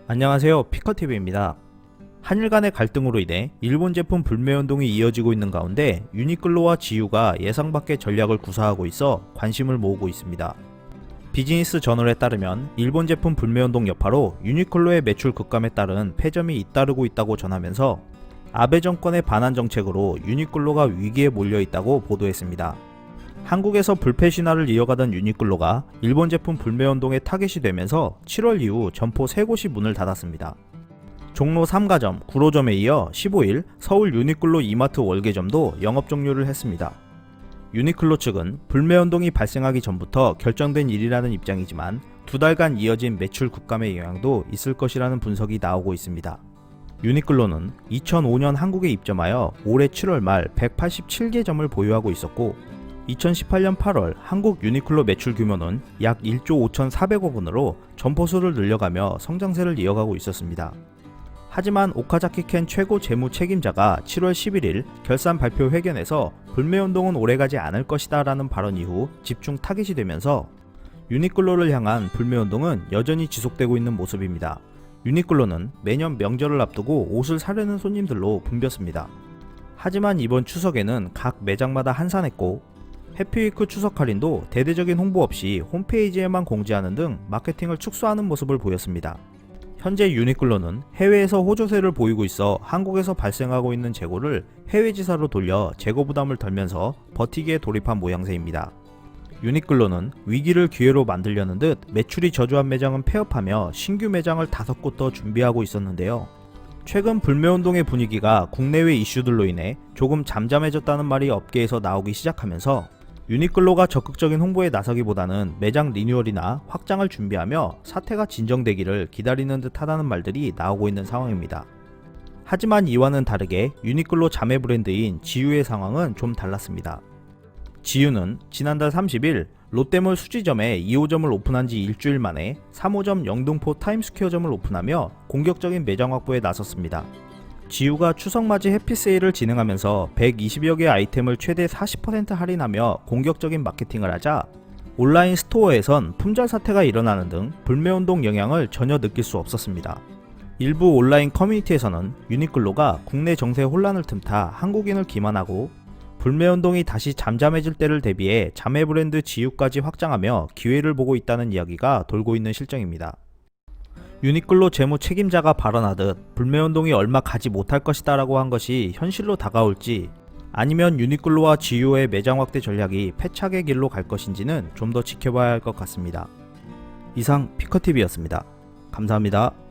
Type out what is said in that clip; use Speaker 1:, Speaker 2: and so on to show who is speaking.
Speaker 1: 안녕하세요, 피커TV입니다. 한일 간의 갈등으로 인해 일본 제품 불매운동이 이어지고 있는 가운데 유니클로와 지유가 예상 밖의 전략을 구사하고 있어 관심을 모으고 있습니다. 비즈니스 저널에 따르면 일본 제품 불매운동 여파로 유니클로의 매출 급감에 따른 폐점이 잇따르고 있다고 전하면서 아베 정권의 반환 정책으로 유니클로가 위기에 몰려 있다고 보도했습니다. 한국에서 불패 신화를 이어가던 유니클로가 일본 제품 불매운동에 타겟이 되면서 7월 이후 점포 3곳이 문을 닫았습니다. 종로 3가점, 구로점에 이어 15일 서울 유니클로 이마트 월계점도 영업 종료를 했습니다. 유니클로 측은 불매운동이 발생하기 전부터 결정된 일이라는 입장이지만 2달간 이어진 매출 급감의 영향도 있을 것이라는 분석이 나오고 있습니다. 유니클로는 2005년 한국에 입점하여 올해 7월 말 187개 점을 보유하고 있었고 2018년 8월 한국 유니클로 매출 규모는 약 1조 5,400억 원으로 점포 수를 늘려가며 성장세를 이어가고 있었습니다. 하지만 오카자키 켄 최고 재무 책임자가 7월 11일 결산 발표 회견에서 불매운동은 오래가지 않을 것이다 라는 발언 이후 집중 타깃이 되면서 유니클로를 향한 불매운동은 여전히 지속되고 있는 모습입니다. 유니클로는 매년 명절을 앞두고 옷을 사려는 손님들로 붐볐습니다. 하지만 이번 추석에는 각 매장마다 한산했고 해피위크 추석 할인도 대대적인 홍보 없이 홈페이지에만 공지하는 등 마케팅을 축소하는 모습을 보였습니다. 현재 유니클로는 해외에서 호조세를 보이고 있어 한국에서 발생하고 있는 재고를 해외 지사로 돌려 재고 부담을 덜면서 버티기에 돌입한 모양새입니다. 유니클로는 위기를 기회로 만들려는 듯 매출이 저조한 매장은 폐업하며 신규 매장을 5곳 더 준비하고 있었는데요. 최근 불매운동의 분위기가 국내외 이슈들로 인해 조금 잠잠해졌다는 말이 업계에서 나오기 시작하면서 유니클로가 적극적인 홍보에 나서기보다는 매장 리뉴얼이나 확장을 준비하며 사태가 진정되기를 기다리는 듯 하다는 말들이 나오고 있는 상황입니다. 하지만 이와는 다르게 유니클로 자매 브랜드인 지유의 상황은 좀 달랐습니다. 지유는 지난달 30일 롯데몰 수지점에 2호점을 오픈한 지 일주일 만에 3호점 영등포 타임스퀘어점을 오픈하며 공격적인 매장 확보에 나섰습니다. 지유가 추석맞이 해피세일을 진행하면서 120여 개 아이템을 최대 40% 할인하며 공격적인 마케팅을 하자 온라인 스토어에선 품절 사태가 일어나는 등 불매운동 영향을 전혀 느낄 수 없었습니다. 일부 온라인 커뮤니티에서는 유니클로가 국내 정세 혼란을 틈타 한국인을 기만하고 불매운동이 다시 잠잠해질 때를 대비해 자매 브랜드 지유까지 확장하며 기회를 보고 있다는 이야기가 돌고 있는 실정입니다. 유니클로 재무 책임자가 발언하듯 불매운동이 얼마 가지 못할 것이다 라고 한 것이 현실로 다가올지 아니면 유니클로와 지유의 매장 확대 전략이 패착의 길로 갈 것인지는 좀 더 지켜봐야 할 것 같습니다. 이상 피커TV였습니다. 감사합니다.